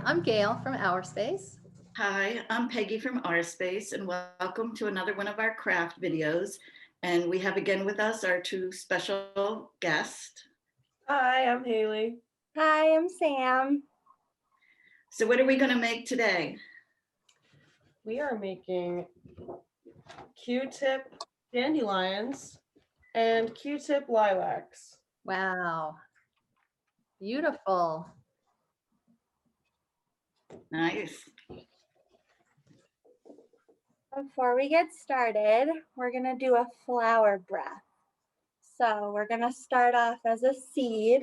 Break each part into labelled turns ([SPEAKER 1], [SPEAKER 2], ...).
[SPEAKER 1] I'm Gail from Our Space.
[SPEAKER 2] Hi, I'm Peggy from Our Space, and welcome to another one of our craft videos. And we have again with us our two special guests.
[SPEAKER 3] Hi, I'm Haley.
[SPEAKER 4] Hi, I'm Sam.
[SPEAKER 2] So what are we going to make today?
[SPEAKER 3] We are making Q-tip dandelions and Q-tip lilacs.
[SPEAKER 1] Wow. Beautiful.
[SPEAKER 2] Nice.
[SPEAKER 4] Before we get started, we're going to do a flower breath. So we're going to start off as a seed,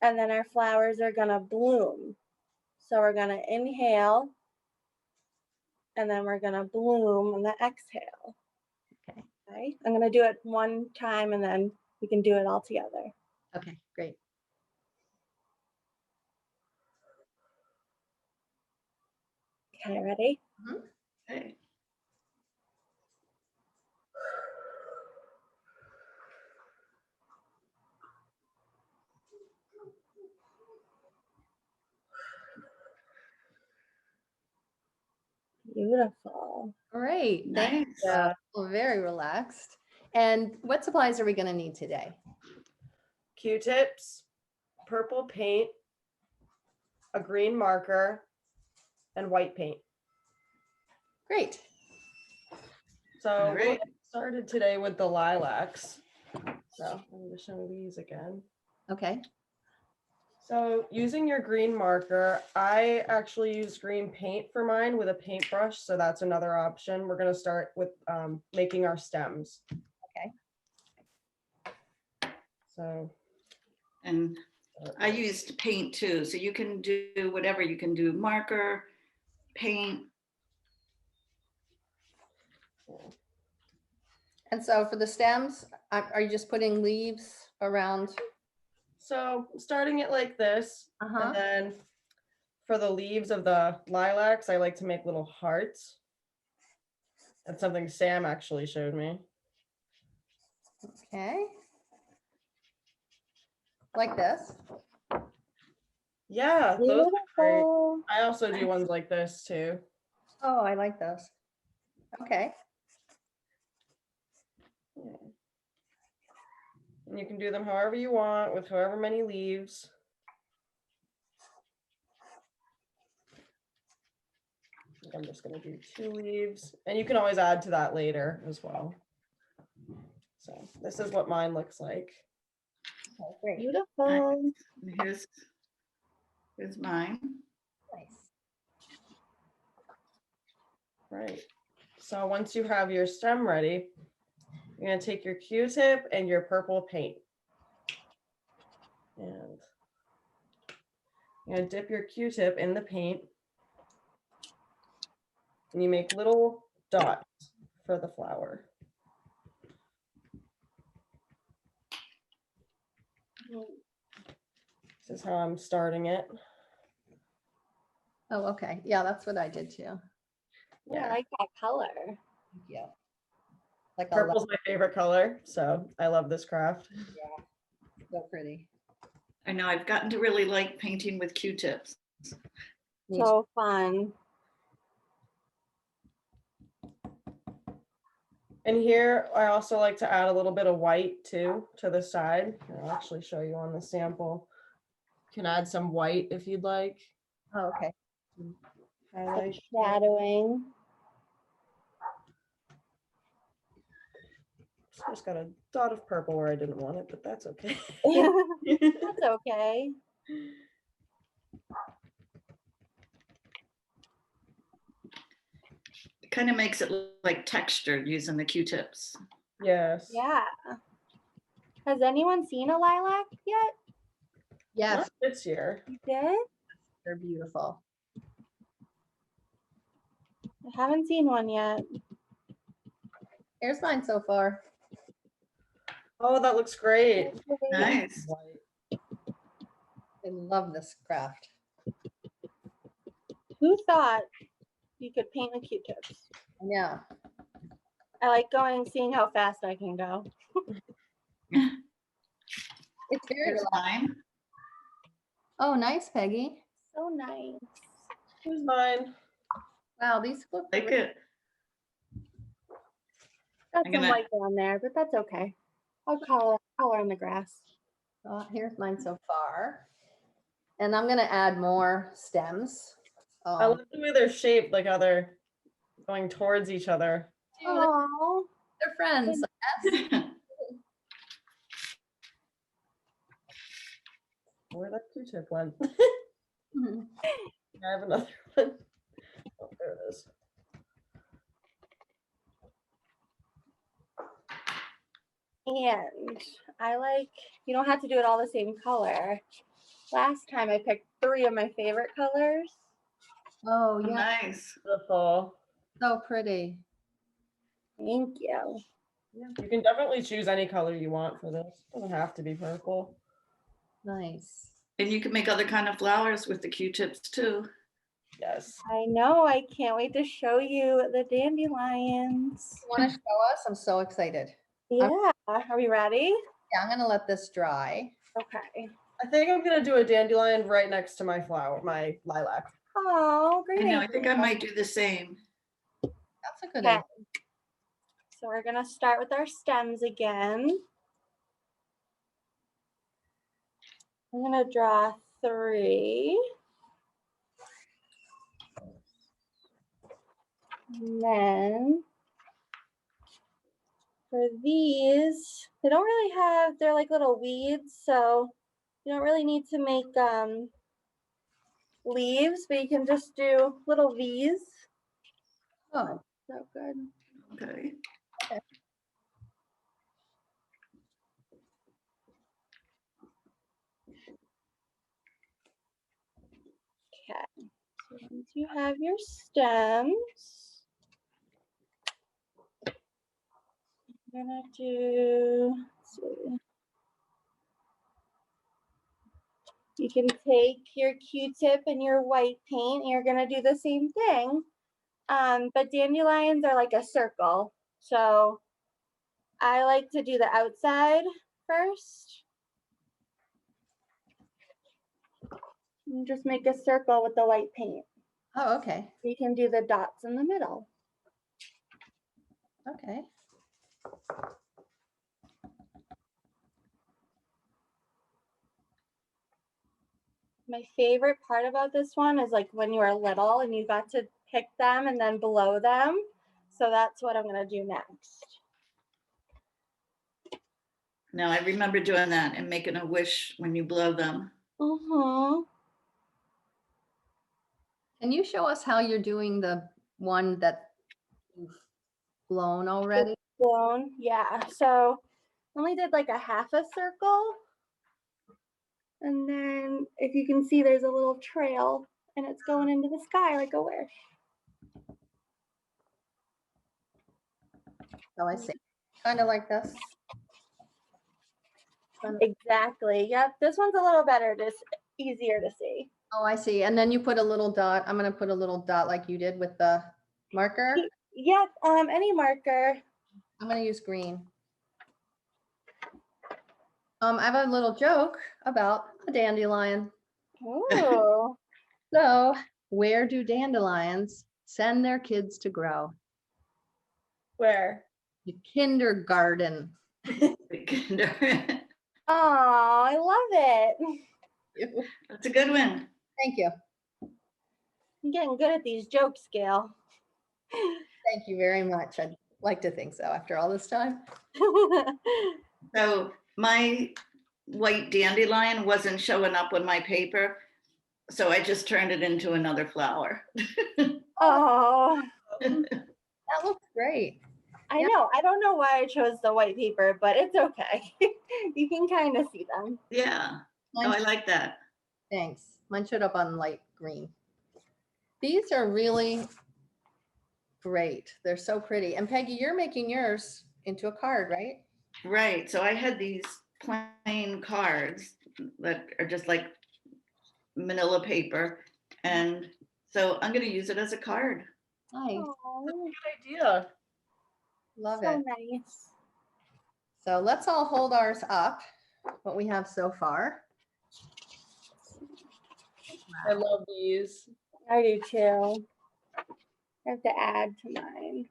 [SPEAKER 4] and then our flowers are going to bloom. So we're going to inhale, and then we're going to bloom on the exhale. Okay. I'm going to do it one time, and then we can do it all together.
[SPEAKER 1] Okay, great.
[SPEAKER 4] Okay, ready?
[SPEAKER 2] Okay.
[SPEAKER 4] Beautiful.
[SPEAKER 1] Great. Thank
[SPEAKER 2] Nice.
[SPEAKER 1] you. Well, very relaxed. And what supplies are we going to need today?
[SPEAKER 3] Q-tips, purple paint, a green marker, and white paint.
[SPEAKER 1] Great.
[SPEAKER 3] So
[SPEAKER 2] All
[SPEAKER 3] we'll
[SPEAKER 2] right.
[SPEAKER 3] get started today with the lilacs. So I'm going to show these again.
[SPEAKER 1] Okay.
[SPEAKER 3] So using your green marker, I actually use green paint for mine with a paintbrush. So that's another option. We're going to start with making our stems.
[SPEAKER 1] Okay.
[SPEAKER 3] So.
[SPEAKER 2] And I used paint too. So you can do whatever. You can do marker, paint.
[SPEAKER 1] And so for the stems, are you just putting leaves around?
[SPEAKER 3] So starting it like this,
[SPEAKER 1] Uh-huh.
[SPEAKER 3] and then for the leaves of the lilacs, I like to make little hearts. That's something Sam actually showed me.
[SPEAKER 1] Okay. Like this.
[SPEAKER 3] Yeah, those are great.
[SPEAKER 4] Beautiful.
[SPEAKER 3] I also do ones like this too.
[SPEAKER 1] Oh, I like those. Okay.
[SPEAKER 3] Yeah. And you can do them however you want with however many leaves. I'm just going to do 2 leaves, and you can always add to that later as well. So this is what mine looks like.
[SPEAKER 1] Okay, great.
[SPEAKER 4] Beautiful.
[SPEAKER 2] And here's mine.
[SPEAKER 1] Nice.
[SPEAKER 3] Right. So once you have your stem ready, you're going to take your Q-tip and your purple paint. And you're going to dip your Q-tip in the paint. And you make little dots for the flower. This is how I'm starting it.
[SPEAKER 1] Oh, okay. Yeah, that's what I did too.
[SPEAKER 4] Yeah, I like that color.
[SPEAKER 1] Yeah. Like a
[SPEAKER 3] Purple's my favorite color, so I love this craft.
[SPEAKER 1] yeah, so pretty.
[SPEAKER 2] I know I've gotten to really like painting with Q-tips.
[SPEAKER 4] So fun.
[SPEAKER 3] And here I also like to add a little bit of white too to the side. I'll actually show you on the sample. You can add some white if you'd like.
[SPEAKER 1] Oh, okay.
[SPEAKER 3] Highlight.
[SPEAKER 4] Shadowing.
[SPEAKER 3] Just got a dot of purple where I didn't want it, but that's okay.
[SPEAKER 4] That's okay.
[SPEAKER 2] It kind of makes it look like textured using the Q-tips.
[SPEAKER 3] Yes.
[SPEAKER 4] Yeah. Has anyone seen a lilac yet?
[SPEAKER 1] Yes,
[SPEAKER 3] Not this year.
[SPEAKER 4] You did?
[SPEAKER 1] they're beautiful.
[SPEAKER 4] I haven't seen one yet.
[SPEAKER 1] Here's mine so far.
[SPEAKER 3] Oh, that looks great.
[SPEAKER 2] Nice.
[SPEAKER 3] White.
[SPEAKER 1] I love this craft.
[SPEAKER 4] Who thought you could paint with Q-tips?
[SPEAKER 1] Yeah.
[SPEAKER 4] I like going, seeing how fast I can go.
[SPEAKER 1] It's very
[SPEAKER 2] Here's
[SPEAKER 1] relaxing.
[SPEAKER 2] mine.
[SPEAKER 1] Oh, nice, Peggy.
[SPEAKER 4] So nice.
[SPEAKER 3] Who's mine?
[SPEAKER 1] Wow, these look
[SPEAKER 2] Like
[SPEAKER 1] great.
[SPEAKER 2] it.
[SPEAKER 4] Got
[SPEAKER 2] I'm
[SPEAKER 4] some
[SPEAKER 2] gonna-
[SPEAKER 4] white down there, but that's okay. I'll color on the grass.
[SPEAKER 1] Oh, here's mine so far. And I'm gonna add more stems.
[SPEAKER 3] I love the way they're shaped, like how they're going towards each other.
[SPEAKER 4] Oh,
[SPEAKER 1] They're friends.
[SPEAKER 3] Where that Q-tip went?
[SPEAKER 1] Mhm.
[SPEAKER 3] I have another one. Oh, there it is.
[SPEAKER 4] and I like, you don't have to do it all the same color. Last time I picked 3 of my favorite colors.
[SPEAKER 1] Oh, yeah,
[SPEAKER 2] Nice.
[SPEAKER 3] Beautiful.
[SPEAKER 1] so pretty.
[SPEAKER 4] Thank you.
[SPEAKER 3] Yeah, you can definitely choose any color you want for this. It doesn't have to be purple.
[SPEAKER 1] Nice.
[SPEAKER 2] And you can make other kind of flowers with the Q-tips too.
[SPEAKER 3] Yes.
[SPEAKER 4] I know, I can't wait to show you the dandelions.
[SPEAKER 1] You want to show us? I'm so excited.
[SPEAKER 4] Yeah, are we ready?
[SPEAKER 1] Yeah, I'm gonna let this dry.
[SPEAKER 4] Okay.
[SPEAKER 3] I think I'm gonna do a dandelion right next to my flower, my lilac.
[SPEAKER 4] Oh,
[SPEAKER 2] I
[SPEAKER 4] great.
[SPEAKER 2] know, I think I might do the same.
[SPEAKER 1] That's a good
[SPEAKER 4] Okay.
[SPEAKER 1] idea.
[SPEAKER 4] So we're gonna start with our stems again. I'm gonna draw 3. And then for these, they don't really have, they're like little weeds, so you don't really need to make leaves, but you can just do little V's.
[SPEAKER 1] Oh,
[SPEAKER 4] So good.
[SPEAKER 2] Okay.
[SPEAKER 4] Okay. So once you have your stems, I'm gonna do, let's see. You can take your Q-tip and your white paint, and you're gonna do the same thing. But dandelions are like a circle. So I like to do the outside first. And just make a circle with the white paint.
[SPEAKER 1] oh, okay.
[SPEAKER 4] You can do the dots in the middle.
[SPEAKER 1] Okay.
[SPEAKER 4] My favorite part about this one is like when you were little and you got to pick them and then blow them. So that's what I'm gonna do next.
[SPEAKER 2] Now I remember doing that and making a wish when you blow them.
[SPEAKER 1] Can you show us how you're doing the one that you've blown already?
[SPEAKER 4] Blown, yeah. So only did like a half a circle. And then if you can see, there's a little trail and it's going into the sky like a wish.
[SPEAKER 1] Oh, I see. Kind of like this.
[SPEAKER 4] Exactly. Yep. This one's a little better, just easier to see.
[SPEAKER 1] Oh, I see. And then you put a little dot. I'm gonna put a little dot like you did with the marker.
[SPEAKER 4] Yep. Any marker.
[SPEAKER 1] I'm gonna use green. I have a little joke about a dandelion.
[SPEAKER 4] Ooh.
[SPEAKER 1] So, where do dandelions send their kids to grow?
[SPEAKER 3] Where?
[SPEAKER 1] The kindergarten.
[SPEAKER 4] Oh, I love it.
[SPEAKER 2] That's a good one.
[SPEAKER 1] Thank you.
[SPEAKER 4] I'm getting good at these jokes, Gail.
[SPEAKER 1] Thank you very much. I'd like to think so after all this time.
[SPEAKER 2] So my white dandelion wasn't showing up on my paper, so I just turned it into another flower.
[SPEAKER 4] Oh,
[SPEAKER 1] That looks great.
[SPEAKER 4] I
[SPEAKER 1] Yeah.
[SPEAKER 4] know. I don't know why I chose the white paper, but it's okay. You can kind of see them.
[SPEAKER 2] Yeah. Oh, I like that.
[SPEAKER 1] Thanks. Mine showed up on light green. These are really great. They're so pretty. And Peggy, you're making yours into a card, right?
[SPEAKER 2] Right. So I had these plain cards that are just like manila paper. And so I'm going to use it as a card.
[SPEAKER 1] Nice.
[SPEAKER 4] Oh,
[SPEAKER 3] Good idea.
[SPEAKER 1] Love
[SPEAKER 4] so
[SPEAKER 1] it.
[SPEAKER 4] nice.
[SPEAKER 1] So let's all hold ours up, what we have so far.
[SPEAKER 3] I love these.
[SPEAKER 4] I do too. I have to add to mine.
[SPEAKER 1] Nice.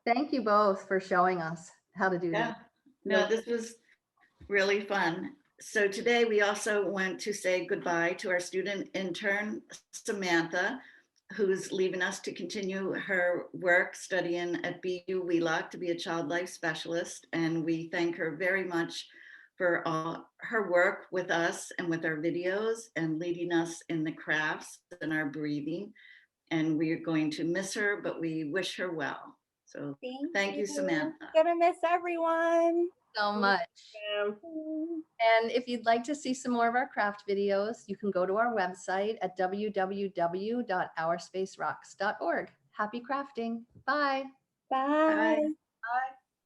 [SPEAKER 1] Thank you both for showing us how to do
[SPEAKER 2] Yeah,
[SPEAKER 1] that.
[SPEAKER 2] no, this was really fun. So today we also went to say goodbye to our student intern, Samantha, who's leaving us to continue her work studying at BU Wheelock to be a child life specialist. And we thank her very much for all her work with us and with our videos and leading us in the crafts and our breathing. And we are going to miss her, but we wish her well. So thank you, Samantha.
[SPEAKER 4] Gonna miss everyone.
[SPEAKER 1] So much.
[SPEAKER 3] Um,
[SPEAKER 1] And if you'd like to see some more of our craft videos, you can go to our website at www.ourspacerocks.org. Happy crafting. Bye.
[SPEAKER 4] Bye.
[SPEAKER 2] Bye.